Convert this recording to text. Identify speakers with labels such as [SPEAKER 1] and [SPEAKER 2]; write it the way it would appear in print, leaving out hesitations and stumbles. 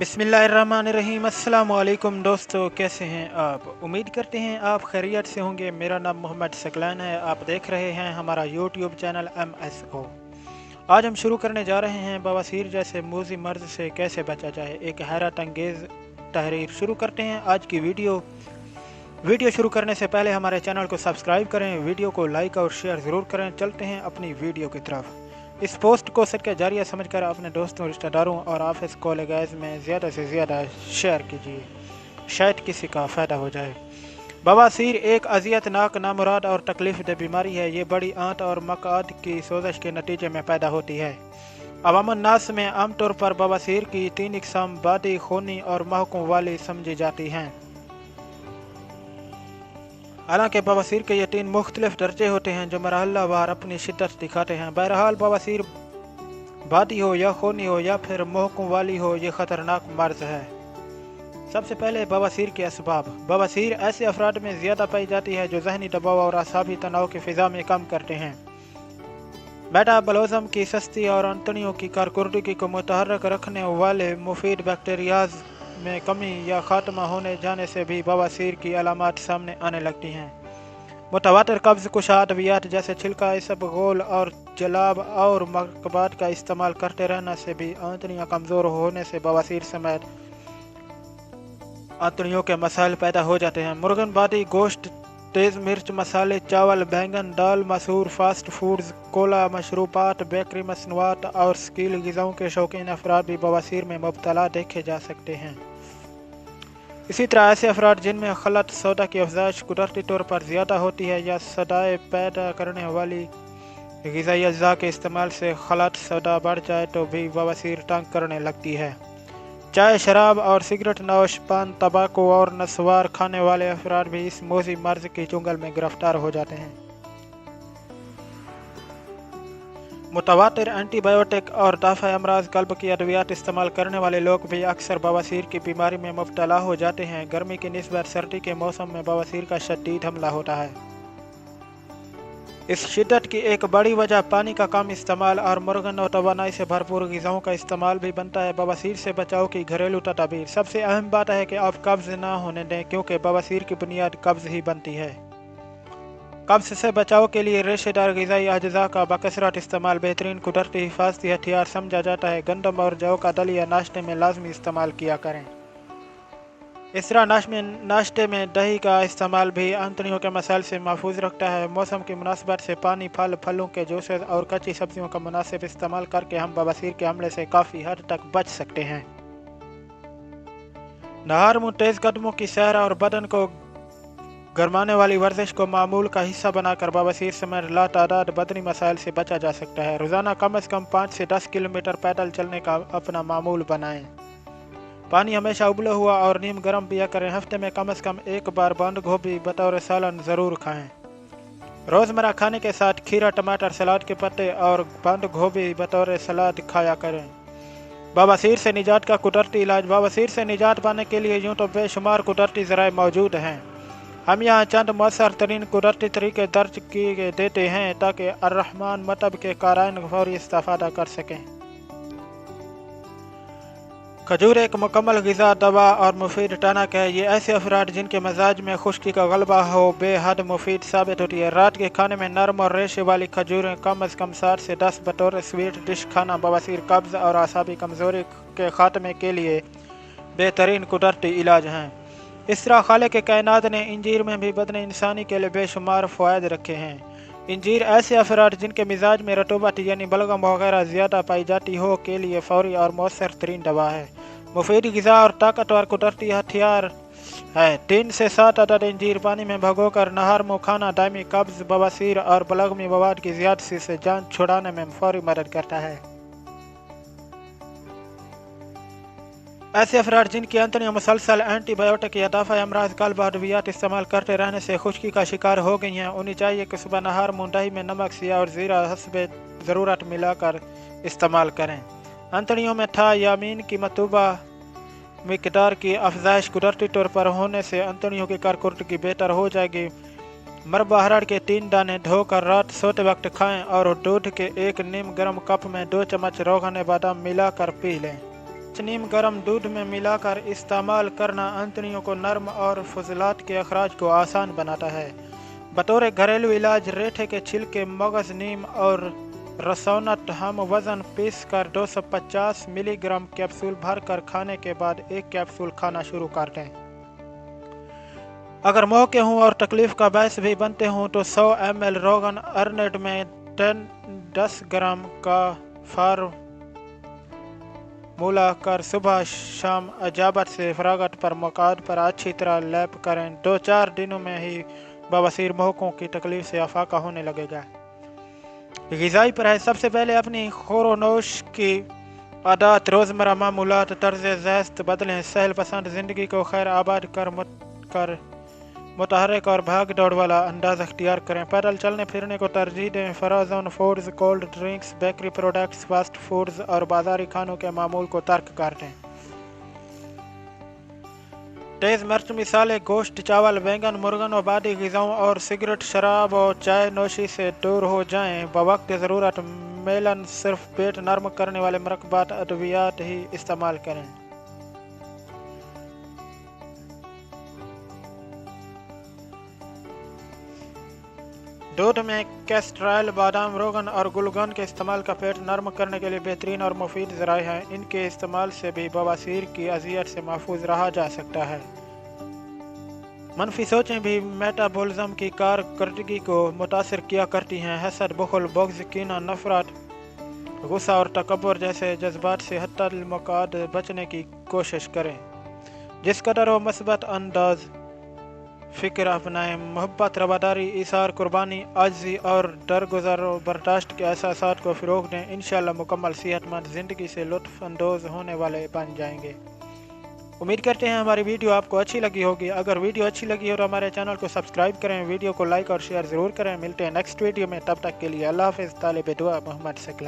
[SPEAKER 1] बिस्मिल्लाहिर्रहमानिर्रहीम। अस्सलाम वालेकुम दोस्तों, कैसे हैं आप? उम्मीद करते हैं आप खैरियत से होंगे। मेरा नाम मोहम्मद सकलान है। आप देख रहे हैं हमारा यूट्यूब चैनल MSO। आज हम शुरू करने जा रहे हैं बवासीर जैसे मूजी मर्ज से कैसे बचा जाए, एक हैरत अंगेज़ तहरीर। शुरू करते हैं आज की वीडियो शुरू करने से पहले हमारे चैनल को सब्सक्राइब करें, वीडियो को लाइक और शेयर ज़रूर करें। चलते हैं अपनी वीडियो की तरफ। इस पोस्ट को सदका जारिया समझकर अपने दोस्तों, रिश्तेदारों और ऑफिस कॉलेगाइज में ज़्यादा से ज़्यादा शेयर कीजिए, शायद किसी का फ़ायदा हो जाए। बवासीर एक अजियतनाक, नामुराद और तकलीफ दह बीमारी है। ये बड़ी आंत और मक़ाद की सोजश के नतीजे में पैदा होती है। अवामुन नास में आमतौर पर बवासीर की 3 इक़साम बादी, खूनी और महकों वाली समझी जाती हैं। हालांकि बवासीर के ये 3 मुख्तलिफ दर्जे होते हैं जो मरहलावार अपनी शिद्दत दिखाते हैं। बहरहाल बवासीर बादी हो या खूनी हो या फिर महकों वाली हो, ये ख़तरनाक मर्ज़ है। सबसे पहले बवासीर के असबाब। बवासीर ऐसे अफराद में ज़्यादा पाई जाती है जो ज़हनी दबाव और असाबी तनाव की फ़िज़ा में कम करते हैं। मेटाबॉलिज़्म की सस्ती और अंतड़ियों की कारकर्दगी को मुतहर्रिक रखने वाले मुफीद बैक्टीरियाज में कमी या ख़ात्मा होने जाने से भी बवासीर की अलामात सामने आने लगती हैं। मुतवातिर कब्ज़ कुशा अद्वियात जैसे छिलका, इसबगोल और जलाब और मरकबात का इस्तेमाल करते रहने से भी आंतड़ियाँ कमज़ोर होने से बवासीर समेत आंतड़ियों के मसाइल पैदा हो जाते हैं। मुर्गन बादी, गोश्त, तेज़ मिर्च मसाले, चावल, बैंगन, दाल, मसूर, फास्ट फूड्स, कोला, मशरूबात, बेकरी मसनूआत और स्कील ग़िज़ाओं के शौकीन अफराद भी बवासीर में मुब्तला देखे जा सकते हैं। इसी तरह ऐसे अफराद जिनमें खलत सौदा की अफजाइश कुदरती तौर पर ज़्यादा होती है या सदाए पैदा करने वाली ग़िज़ाई अज्जा के इस्तेमाल से खलत सौदा बढ़ जाए तो भी बवासीर तंग करने लगती है। चाय, शराब और सिगरेट नोश, पान, तंबाकू और नस्वार खाने वाले अफराद भी इस मोजी मर्ज की चुंगल में गिरफ्तार हो जाते हैं। मुतवातिर एंटीबायोटिक और दाफ़ा अमराज कल्ब की अद्वियात इस्तेमाल करने वाले लोग भी अक्सर बवासीर की बीमारी में मुब्तला हो जाते हैं। गर्मी की निस्बत सर्दी के मौसम में बवासीर का शदीद हमला होता है। इस शिद्दत की एक बड़ी वजह पानी का कम इस्तेमाल और मुर्गन और तवानाई से भरपूर ग़िज़ाओं का इस्तेमाल भी बनता है। बवासीर से बचाव की घरेलू तदाबीर। सबसे अहम बात है कि आप कब्ज़ ना होने दें, क्योंकि बवासीर की बुनियाद कब्ज़ ही बनती है। कब्ज़ से बचाव के लिए रेशेदार ग़िज़ाई अज्जा का बकसरत इस्तेमाल बेहतरीन कुदरती हिफाजती हथियार समझा जाता है। गंदम और जौ का दलिया नाश्ते में लाजमी इस्तेमाल किया करें। इस तरह नाश्ते में दही का इस्तेमाल भी आंतड़ियों के मसाइल से महफूज रखता है। मौसम की मुनासिबत से पानी, फलों के जूसेस और कच्ची सब्जियों का मुनासिब इस्तेमाल करके हम बवासीर के हमले से काफ़ी हद तक बच सकते हैं। नहार मुँह, तेज़ कदमों की सैर और बदन को गरमाने वाली वर्जिश को मामूल का हिस्सा बनाकर बवासीर समेत लातादाद बदनी मसाइल से बचा जा सकता है। रोज़ाना कम से कम 5 से 10 किलोमीटर पैदल चलने का अपना मामूल बनाएं। पानी हमेशा उबला हुआ और नीम गर्म पिया करें। हफ्ते में कम से कम एक बार बंद गोभी बतौर सालन ज़रूर खाएं। रोज़मर्रा खाने के साथ खीरा, टमाटर, सलाद के पत्ते और बंद गोभी बतौर सलाद खाया करें। बवासीर से निजात का कुदरती इलाज। बवासीर से निजात पाने के लिए यूँ तो बेशुमार कुदरती ज़राए मौजूद हैं। हम यहाँ चंद मौसर तरीन कुदरती तरीके दर्ज किए देते हैं ताकि अर्रहमान मतब के काराइन फौरी इस्तेफादा कर सकें। खजूर एक मुकम्मल ग़िज़ा, दवा और मुफीद टनक है। ये ऐसे अफराद जिनके मजाज में खुश्की का गलबा हो बेहद मुफीद साबित होती है। रात के खाने में नरम और रेशे वाली खजूरें कम से कम 7 से 10 बतौर स्वीट डिश खाना बवासीर, कब्ज़ और आसाबी कमज़ोरी के ख़ात्मे के लिए बेहतरीन कुदरती इलाज हैं। इस तरह खालिक के कायनात ने इंजीर में भी बदन इंसानी के लिए बेशुमार फ़वाइद रखे हैं। इंजीर ऐसे अफराद जिनके मिजाज में रतूबत यानी बलगम वगैरह ज़्यादा पाई जाती हो के लिए फ़ौरी और मौसर तरीन दवा है। मुफीद ग़िज़ा और ताकतवर कुदरती हथियार है। 3 से 7 अदद इंजीर पानी में भगोकर नहर मुँह खाना दायमी कब्ज़, बवासीर और बलगमी मवाद की ज़्यादती से जान छुड़ाने में फ़ौरी मदद करता है। ऐसे अफराद जिनकी आंतड़ियाँ मुसलसल एंटीबायोटिक या दाफ़ा अमराज कल्ब अद्वियात इस्तेमाल करते रहने से खुश्की का शिकार हो गई हैं, उन्हें चाहिए कि सुबह नहार मुँह दही में नमक, सिया और ज़ीरा हस्बे ज़रूरत मिलाकर इस्तेमाल करें। आंतड़ियों में था यामीन की मतूबा मिकदार की अफजाइश कुदरती तौर पर होने से आंतड़ियों की कारकर्दगी बेहतर हो जाएगी। मरबा हरड़ के 3 दाने धोकर रात सोते वक्त खाएं और दूध के 1 नीम गर्म कप में 2 चम्मच रोगन बादाम मिलाकर पी लें। नीम गर्म दूध में मिलाकर इस्तेमाल करना आंतड़ियों को नरम और फजलात के अखराज को आसान बनाता है। बतौर घरेलू इलाज रेठे के छिलके, मगज, नीम और रसौनत हम वज़न पीस कर 250 मिलीग्राम कैप्सूल भरकर खाने के बाद एक कैप्सूल खाना शुरू कर दें। अगर मौके हों और तकलीफ का बायस भी बनते हों तो 100 ml रोगन अर्नेट में 10 ग्राम का फार्मूला कर सुबह शाम अजाबत से फरागत पर मकाद पर अच्छी तरह लैप करें। 2-4 दिनों में ही बवासीर मोहकों की तकलीफ से अफाका होने लगेगा। ग़िज़ाई परहेज़। सबसे पहले अपनी खोरोनोश की आदत, रोज़मर्रा मामूलात, तर्ज़ ज़िंदगी बदलें। सहल पसंद ज़िंदगी को खैर आबाद कर मुतहर्रिक और भाग दौड़ वाला अंदाज अख्तियार करें। पैदल चलने फिरने को तरजीह दें। Frozen foods, cold drinks, bakery products, fast foods और बाजारी खानों के मामूल को तर्क कर दें। तेज़ मिर्च मिसाले गोश्त, चावल, बैंगन, मुर्गन व बादी ग़िज़ाओं और सिगरेट, शराब और चाय नोशी से दूर हो जाएं। बवक्त ज़रूरत मेलन सिर्फ पेट नरम करने वाले मरकबात अद्वियात ही इस्तेमाल करें। दूध में कैस्ट्रॉल, बादाम, रोगन और गुलगन के इस्तेमाल का पेट नरम करने के लिए बेहतरीन और मुफीद ज़राए हैं। इनके इस्तेमाल से भी बवासीर की अज़ियत से महफूज रहा जा सकता है। मनफी सोचें भी मेटाबॉलिज्म की कारकर्दगी को मुतासिर किया करती हैं। हसद, बुखल, बुग़्ज़, कीना, नफ़रत, गुस्सा और तकब्बुर जैसे जज्बात से हत्तल मकाद बचने की कोशिश करें। जिस कदर हो मस्बत अंदाज फ़िक्र अपनाएं। मोहब्बत, रवादारी, इसार, कुर्बानी, आजिज़ी और दरगुजर बर्दाश्त के एहसासात को फ़रोग़ दें। इंशाअल्लाह मुकम्मल सेहतमंद ज़िंदगी से लुत्फ़ अंदोज़ होने वाले बन जाएंगे। उम्मीद करते हैं हमारी वीडियो आपको अच्छी लगी होगी। अगर वीडियो अच्छी लगी हो तो हमारे चैनल को सब्सक्राइब करें, वीडियो को लाइक और शेयर ज़रूर करें। मिलते हैं नेक्स्ट वीडियो में, तब तक के लिए अल्लाह हाफ़िज़। तालिब दुआ मोहम्मद सकलान।